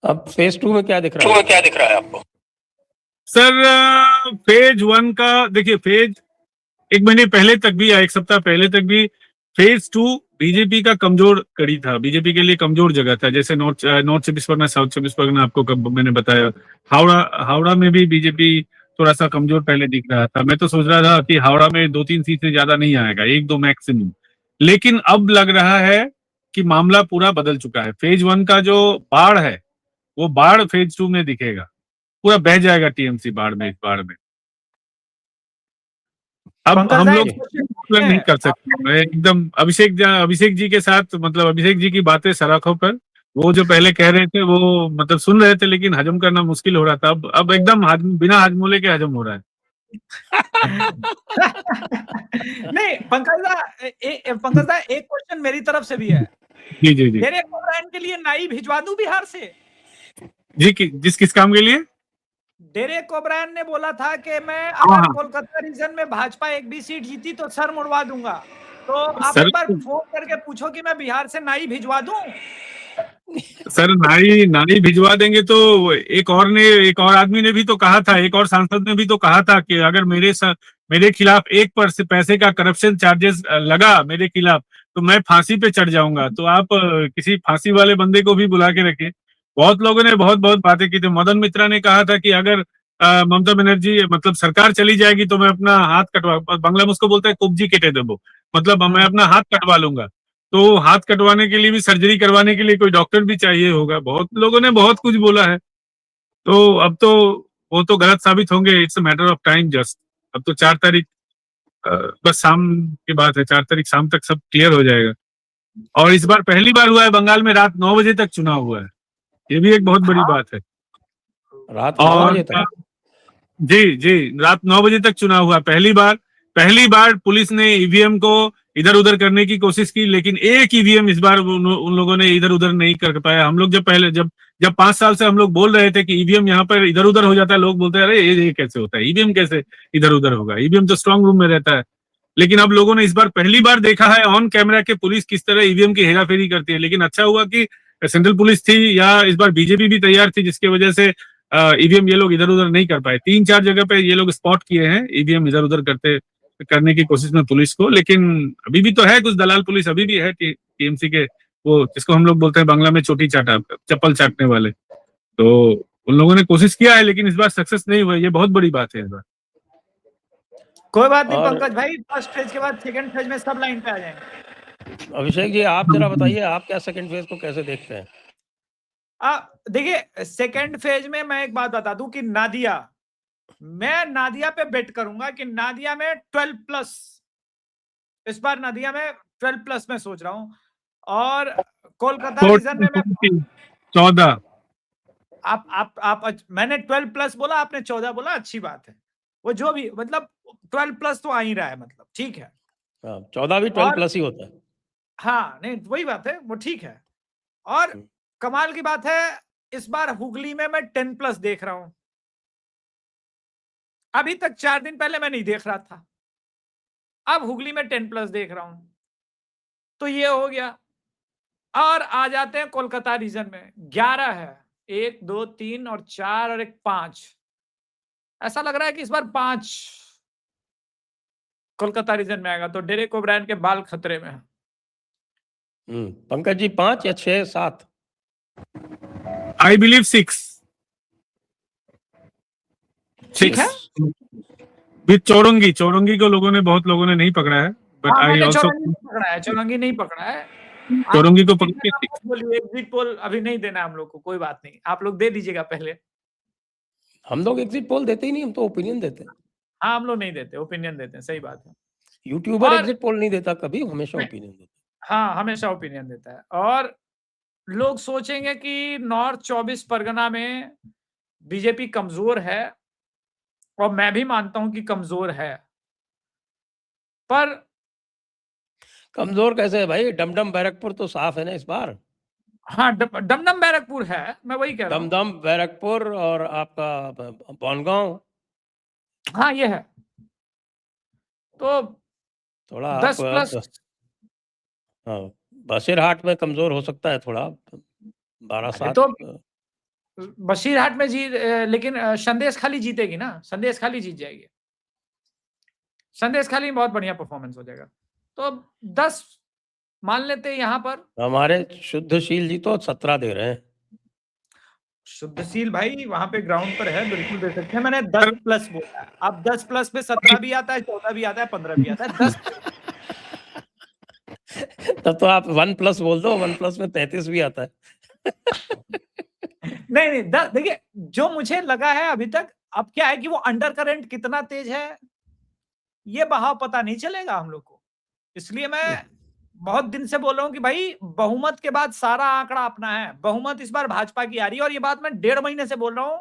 अब फेज 2 में क्या दिख रहा है आपको? सर फेज 1 का देखिए, फेज 1 महीने पहले तक भी या 1 सप्ताह पहले तक भी फेज 2 बीजेपी का कमजोर कड़ी था, बीजेपी के लिए कमजोर जगह था। जैसे नॉर्थ 24 परगना, साउथ 24 परगना आपको कब मैंने बताया, हावड़ा में भी बीजेपी थोड़ा सा कमजोर पहले दिख रहा था। मैं तो सोच रहा था कि हावड़ा में 2-3 सीट से ज्यादा नहीं आएगा, 1-2 मैक्सिमम। लेकिन अब लग रहा है कि मामला पूरा बदल चुका है। फेज 1 का जो बाढ़ है वो बाढ़ फेज 2 में दिखेगा, पूरा बह जाएगा टीएमसी बाढ़ में, इस बाढ़ में। अब हम लोग नहीं कर सकते। मैं एकदम अभिषेक जी के साथ, मतलब अभिषेक जी की बातें सराखों पर, वो जो पहले कह रहे थे वो मतलब सुन रहे थे, लेकिन हजम करना मुश्किल हो रहा था। अब एकदम बिना हाजमोले के हजम हो रहा है। नहीं पंकज दा एक क्वेश्चन मेरी तरफ से भी है। जी जी जी डेरेक ओब्रायन के लिए नाई भिजवा दूं बिहार से? जी किस काम के लिए? डेरेक ओब्रायन ने बोला था कि मैं अगर कोलकाता रीजन में भाजपा एक भी सीट जीती तो सर मुड़वा दूंगा। तो आप एक बार फोन करके पूछो कि मैं बिहार से नाई भिजवा दूं। सर नाई भिजवा देंगे तो एक और आदमी ने भी तो कहा था, एक और सांसद ने भी तो कहा था कि अगर मेरे खिलाफ 1% पैसे का करप्शन चार्जेस लगा मेरे खिलाफ तो मैं फांसी पे चढ़ जाऊंगा। तो आप किसी फांसी वाले बंदे को भी बुला के रखें। बहुत लोगों ने बहुत बातें की थी। मदन मित्रा ने कहा था कि अगर ममता बनर्जी मतलब सरकार चली जाएगी तो मैं अपना हाथ कटवा, बांग्ला में उसको बोलता है कुब्जी केटे देबो, मतलब मैं अपना हाथ कटवा लूंगा। तो हाथ कटवाने के लिए भी, सर्जरी करवाने के लिए कोई डॉक्टर भी चाहिए होगा। बहुत लोगों ने बहुत कुछ बोला है। तो अब तो वो तो गलत साबित होंगे। It's a matter of time just. अब तो 4 तारीख बस शाम की बात है, 4 तारीख शाम तक सब क्लियर हो जाएगा। और इस बार पहली बार हुआ है बंगाल में रात 9 बजे तक चुनाव हुआ है, ये भी एक बहुत बड़ी बात है। रात 9 बजे तक? जी रात 9 बजे तक चुनाव हुआ। पहली बार पुलिस ने ईवीएम को इधर उधर करने की कोशिश की, लेकिन एक ईवीएम इस बार उन लोगों ने इधर उधर नहीं कर पाया। हम लोग जब 5 साल से हम लोग बोल रहे थे कि ईवीएम यहाँ पर इधर उधर हो जाता है, लोग बोलते हैं अरे ये कैसे होता है, ईवीएम कैसे इधर उधर होगा, ईवीएम तो स्ट्रांग रूम में रहता है। लेकिन अब लोगों ने इस बार पहली बार देखा है ऑन कैमरा के पुलिस किस तरह ईवीएम की हेराफेरी करती है। लेकिन अच्छा हुआ कि सेंट्रल पुलिस थी, या इस बार बीजेपी भी तैयार थी, जिसकी वजह से ईवीएम ये लोग इधर उधर नहीं कर पाए। 3-4 जगह पे ये लोग स्पॉट किए हैं ईवीएम इधर उधर करने की कोशिश में पुलिस को। लेकिन अभी भी तो है कुछ दलाल पुलिस, अभी भी है टीएमसी के, वो जिसको हम लोग बोलते हैं बांग्ला में चोटी चाटा, चप्पल चाटने वाले। तो उन लोगों ने कोशिश किया है, लेकिन इस बार सक्सेस नहीं हुआ। ये बहुत बड़ी बात है इस बार। कोई बात नहीं पंकज भाई, फर्स्ट फेज के बाद सेकंड फेज में सब लाइन पे आ जाएंगे। अभिषेक जी आप जरा बताइए, आप क्या सेकंड फेज को कैसे देखते हैं? देखिए सेकंड फेज में मैं एक बात बता दूं कि मैं नादिया पे बेट करूंगा कि नादिया में 12+, इस बार नादिया में 12+ मैं सोच रहा हूं। और कोलकाता रीजन में मैं 14। आप मैंने 12+ बोला, आपने 14 बोला, अच्छी बात है। वो जो भी, मतलब 12+ तो आ ही रहा है, मतलब ठीक है। 14 भी 12+ ही होता है। हाँ नहीं वही बात है, वो ठीक है। और कमाल की बात है, इस बार हुगली में मैं 10+ देख रहा हूं। अभी तक 4 दिन पहले मैं नहीं देख रहा था, अब हुगली में 10+ देख रहा हूं। तो ये हो गया। और आ जाते हैं कोलकाता रीजन में, 11 है, 1 2 3 और 4 और 1 5। ऐसा लग रहा है कि इस बार 5 कोलकाता रीजन में आएगा, तो डेरेक ओब्रायन के बाल खतरे में है। पंकज जी 5 या 6 7? I believe 6। ठीक है। विद चौरंगी को बहुत लोगों ने नहीं पकड़ा है, बट आई आल्सो चौरंगी नहीं पकड़ा है। चौरंगी को पकड़ के एग्जिट पोल अभी नहीं देना हम लोग को, कोई बात नहीं, आप लोग दे दीजिएगा पहले। हम लोग एग्जिट पोल देते ही नहीं, हम तो ओपिनियन देते हैं। हाँ हम लोग नहीं देते, ओपिनियन देते हैं, सही बात है। यूट्यूबर एग्जिट पोल नहीं देता कभी, हमेशा ओपिनियन देता है। हाँ हमेशा ओपिनियन देता है। और लोग सोचेंगे कि नॉर्थ 24 परगना में बीजेपी कमजोर है, और मैं भी मानता हूं कि कमजोर है, पर कमजोर कैसे है भाई? डमडम बैरकपुर तो साफ है ना इस बार। हाँ डमडम बैरकपुर है, मैं वही कह रहा हूं। दमदम बैरकपुर और आपका बनगांव, हाँ ये है। तो थोड़ा 10+। हाँ बसीरहाट में कमजोर हो सकता है थोड़ा, 12-7। तो बशीरहाट में लेकिन संदेश खाली जीतेगी ना, संदेश खाली जीत जाएगी, संदेश खाली में बहुत बढ़िया परफॉर्मेंस हो जाएगा। तो 10 मान लेते हैं यहाँ पर। हमारे शुद्धशील जी तो 17 दे रहे हैं। शुद्धशील भाई वहां पे ग्राउंड पर है, बिल्कुल दे सकते हैं। मैंने 10 प्लस बोला है। अब 10 प्लस में 17 भी आता है, 14 भी आता है, 15 भी आता है, 10 तब तो आप 1 प्लस बोल दो, 1 प्लस में 33 भी आता है। नहीं, देखिए जो मुझे लगा है अभी तक, अब क्या है कि वो अंडर करंट कितना तेज है, ये बहाव पता नहीं चलेगा हम लोग को। इसलिए मैं बहुत दिन से बोल रहा हूं कि भाई बहुमत के बाद सारा आंकड़ा अपना है। बहुमत इस बार भाजपा की आ रही है, और ये बात मैं 1.5 महीने से बोल रहा हूं,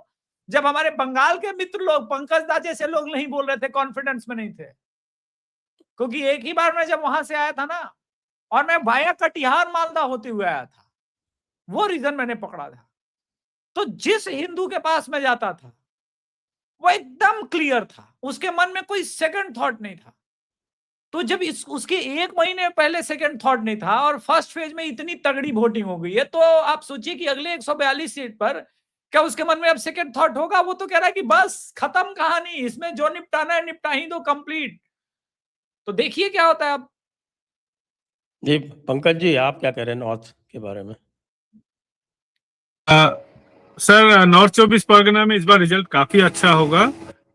जब हमारे बंगाल के मित्र लोग, पंकज दा जैसे लोग नहीं बोल रहे थे, कॉन्फिडेंस में नहीं थे। क्योंकि एक ही बार मैं जब वहां से आया था ना, और मैं वाया कटिहार मालदा होते हुए आया था, वो रीजन मैंने पकड़ा था। तो जिस हिंदू के पास मैं जाता था वो एकदम क्लियर था, उसके मन में कोई सेकंड थॉट नहीं था। तो जब उसके 1 महीने पहले सेकंड थॉट नहीं था और फर्स्ट फेज में इतनी तगड़ी वोटिंग हो गई है, तो आप सोचिए कि अगले 142 सीट पर क्या उसके मन में अब सेकंड थॉट होगा? वो तो कह रहा है कि बस खत्म कहानी, इसमें जो निपटाना है निपटा ही दो, कंप्लीट। तो देखिए क्या होता है अब। जी पंकज जी, आप क्या कह रहे हैं नॉर्थ के बारे में? सर नॉर्थ 24 परगना में इस बार रिजल्ट काफी अच्छा होगा।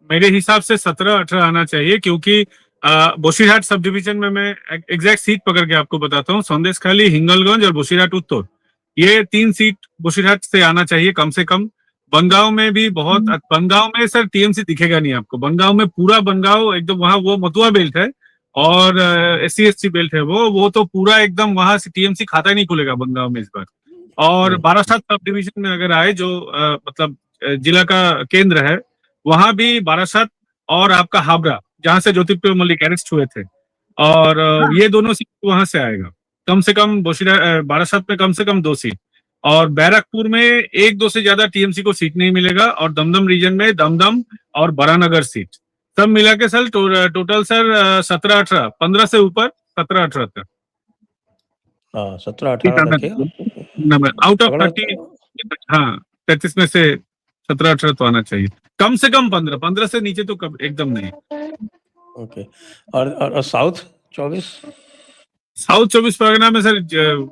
मेरे हिसाब से 17-18 आना चाहिए, क्योंकि बोशीरहाट सब डिवीजन में मैं एग्जैक्ट सीट पकड़ के आपको बताता हूँ। संदेशखाली, हिंगलगंज और बोशीरहाट उत्तर, ये 3 सीट बोशीरहाट से आना चाहिए कम से कम। बनगांव में भी बहुत, बनगांव में सर टीएमसी दिखेगा नहीं आपको। बनगांव में पूरा बनगांव एकदम, वहाँ वो मथुआ बेल्ट है और SC/ST बेल्ट है, वो तो पूरा एकदम वहां से टीएमसी खाता ही नहीं खुलेगा बनगांव में इस बार। और बारासात सब डिवीजन में अगर आए, जो मतलब जिला का केंद्र है, वहां भी बारासात और आपका हावड़ा, जहां से ज्योतिप्रिय मल्लिक अरेस्ट हुए थे, और ये दोनों सीट वहां से आएगा। कम से कम बारासात में कम से कम 2 सीट, और बैरकपुर में 1-2 से ज्यादा टीएमसी को सीट नहीं मिलेगा, और दमदम रीजन में दमदम और बरानगर सीट सब मिला के सर टोटल सर 17-18, 15 से ऊपर 17-18 तक। हाँ 17-18 रखिएगा आउट ऑफ 30। हाँ 33 में से 17-18 तो आना चाहिए, कम से कम 15 से नीचे तो एकदम नहीं। ओके। और साउथ 24 परगना में सर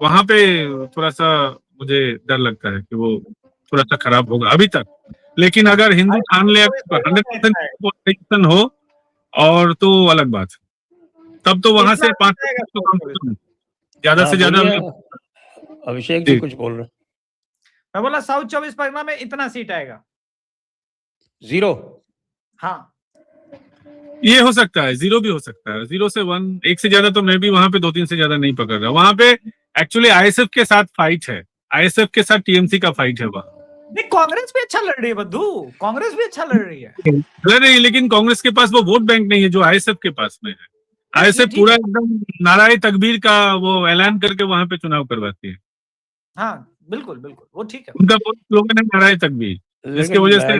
वहां पे थोड़ा सा मुझे डर लगता है कि वो थोड़ा सा खराब होगा अभी तक। लेकिन अगर हिंदू ठान ले 100% हो और तो अलग बात, तब तो वहां से 5 तो कम ज्यादा से ज्यादा। अभिषेक जी कुछ बोल रहे हैं? मैं बोला साउथ 24 परगना में इतना सीट आएगा 0। हाँ ये हो सकता है, 0 भी हो सकता है, 0 से 1, 1 से ज्यादा तो मैं भी वहां पे 2-3 से ज्यादा नहीं पकड़ रहा। वहां पे एक्चुअली आईएसएफ के साथ फाइट है, आईएसएफ के साथ टीएमसी का फाइट है वहां। नहीं, कांग्रेस भी अच्छा लड़ रही है बद्दू, कांग्रेस भी अच्छा लड़ रही है। लड़ रही है, लेकिन कांग्रेस के पास वो वोट बैंक नहीं है जो आईएसएफ के पास में है। आईएसएफ पूरा एकदम नाराए तकबीर का वो ऐलान करके वहां पे चुनाव करवाती है। हाँ बिल्कुल बिल्कुल, वो ठीक है। उनका स्लोगन है नाराए तकबीर, जिसकी वजह से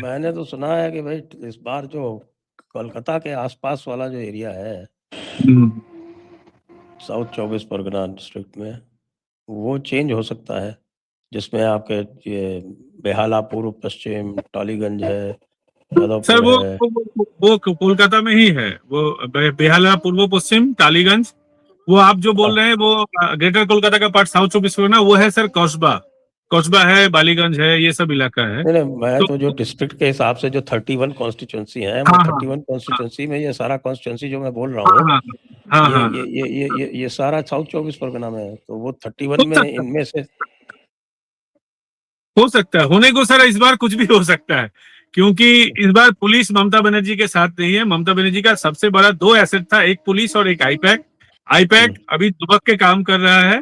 मैंने तो सुना है कि भाई इस बार जो कोलकाता के आसपास वाला जो एरिया है साउथ 24 परगना डिस्ट्रिक्ट में, वो चेंज हो सकता है, जिसमें आपके ये बेहाला पूर्व पश्चिम, टॉलीगंज है, सर वो कोलकाता में ही है, वो बेहाला पूर्व पश्चिम, टालीगंज। वो आप जो बोल रहे हैं वो ग्रेटर कोलकाता का पार्ट साउथ 24 परगना, वो है सर कौशबा है, बालीगंज है, ये सब इलाका है। नहीं, मैं तो जो डिस्ट्रिक्ट के हिसाब से जो 31 कॉन्स्टिट्यूंसी है, 31 कॉन्स्टिट्यूंसी में ये सारा कॉन्स्टिट्यूंसी जो मैं बोल रहा हूँ, ये सारा साउथ 24 परगना में है। तो वो 31 में इनमें से हो सकता है, होने को सर इस बार कुछ भी हो सकता है, क्योंकि इस बार पुलिस ममता बनर्जी के साथ नहीं है। ममता बनर्जी का सबसे बड़ा 2 एसेट था, एक पुलिस और एक आईपैक अभी दुबक के काम कर रहा है,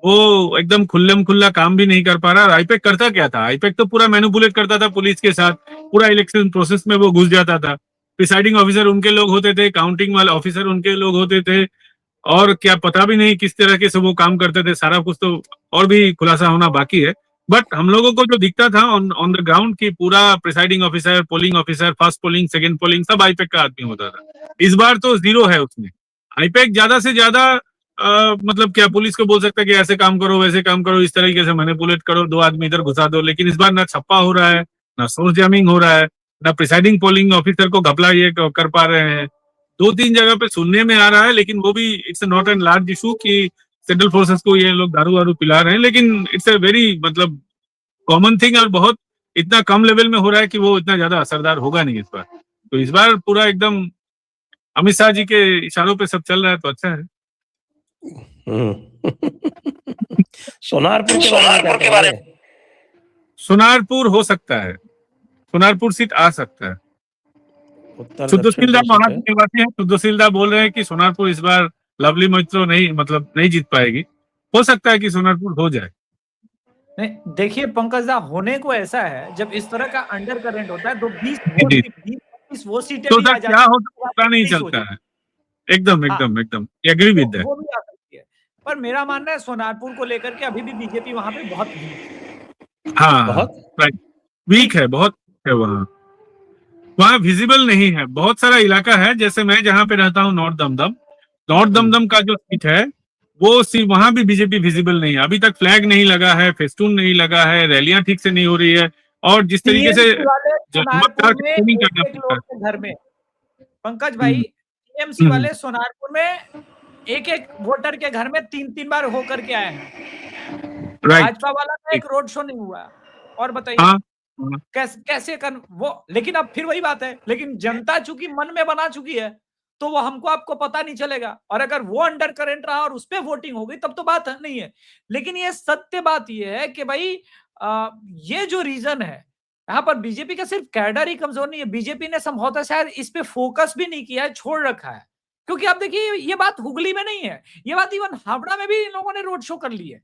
वो एकदम खुल्ला काम भी नहीं कर पा रहा। आईपैक करता क्या था? आईपैक तो पूरा मैनिपुलेट करता था पुलिस के साथ, पूरा इलेक्शन प्रोसेस में वो घुस जाता था। प्रिसाइडिंग ऑफिसर उनके लोग होते थे, काउंटिंग वाले ऑफिसर उनके लोग होते थे, और क्या पता भी नहीं किस तरह के से वो काम करते थे। सारा कुछ तो और भी खुलासा होना बाकी है, बट हम लोगों को जो दिखता था ऑन द ग्राउंड की पूरा presiding officer, polling officer, first polling, second polling सब आईपैक का आदमी होता था। इस बार तो 0 है उसमें। आईपैक ज्यादा से ज्यादा मतलब क्या पुलिस को बोल सकता है कि ऐसे काम करो वैसे काम करो, इस तरीके से मैनिपुलेट करो, 2 आदमी इधर घुसा दो। लेकिन इस बार ना छप्पा हो रहा है, ना सोर्स जैमिंग हो रहा है, ना प्रिसाइडिंग पोलिंग ऑफिसर को घपला ये कर पा रहे हैं। 2-3 जगह पे सुनने में आ रहा है, लेकिन वो भी it's not an large issue कि सेंट्रल फोर्सेस को ये लोग दारू वारू पिला रहे हैं, लेकिन इट्स ए वेरी मतलब कॉमन थिंग, और बहुत इतना कम लेवल में हो रहा है कि वो इतना ज्यादा असरदार होगा नहीं इस बार। तो इस बार पूरा एकदम अमित शाह जी के इशारों पे सब चल रहा है, तो अच्छा है। सोनारपुर के बारे में क्या कहेंगे? सोनारपुर हो सकता है, सोनारपुर सीट आ सकता है। उत्तर शुद्धशील दास दक्षिण वहां के निवासी हैं, शुद्धशील दास बोल रहे हैं कि सोनारपुर इस बार लवली मैत्रो नहीं जीत पाएगी। हो सकता है कि सोनारपुर हो जाए। नहीं देखिए पंकज दा, होने को ऐसा है, जब इस तरह का अंडर करंट होता है तो 20 वो सीटें तो भी आ क्या जाती होता पता नहीं चलता है। एकदम एग्री विद दैट। वो भी आ सकती है, पर मेरा मानना है सोनारपुर को लेकर के अभी भी बीजेपी वहां पे बहुत वीक है। हाँ वीक है, बहुत है वहाँ विजिबल नहीं है। बहुत सारा इलाका है, जैसे मैं जहाँ पे रहता हूँ नॉर्थ दमदम का जो सीट है वो वहां भी बीजेपी विजिबल नहीं है। अभी तक फ्लैग नहीं लगा है, फेस्टून नहीं लगा है, रैलियां ठीक से नहीं हो रही है, और जिस तरीके से घर में पंकज भाई, टीएमसी वाले सोनारपुर में एक वोटर के घर में 3 बार होकर के आए हैं। भाजपा वाला का एक रोड शो नहीं हुआ। और बताइए कैसे कर वो, लेकिन अब फिर वही बात है, लेकिन जनता चूंकि मन में बना चुकी है तो वो हमको आपको पता नहीं चलेगा, और अगर वो अंडर करंट रहा और उस पर वोटिंग हो गई तब तो बात नहीं है। लेकिन ये सत्य बात ये है कि भाई ये जो रीजन है, यहाँ पर बीजेपी का सिर्फ कैडर ही कमजोर नहीं है, बीजेपी ने संभवतः शायद इस पे फोकस भी नहीं किया है, छोड़ रखा है। क्योंकि आप देखिए ये बात हुगली में नहीं है, ये बात इवन हावड़ा में भी इन लोगों ने रोड शो कर ली है,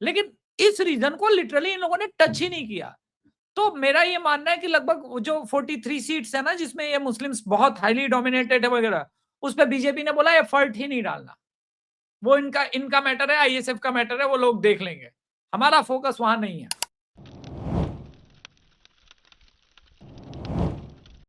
लेकिन इस रीजन को लिटरली इन लोगों ने टच ही नहीं किया। तो मेरा ये मानना है कि लगभग जो 43 सीट्स है ना, जिसमें ये मुस्लिम्स बहुत हाईली डोमिनेटेड है वगैरह, उस पर बीजेपी ने बोला एफर्ट ही नहीं डालना, वो इनका मैटर है, आईएसएफ का मैटर है, वो लोग देख लेंगे, हमारा फोकस वहां नहीं है।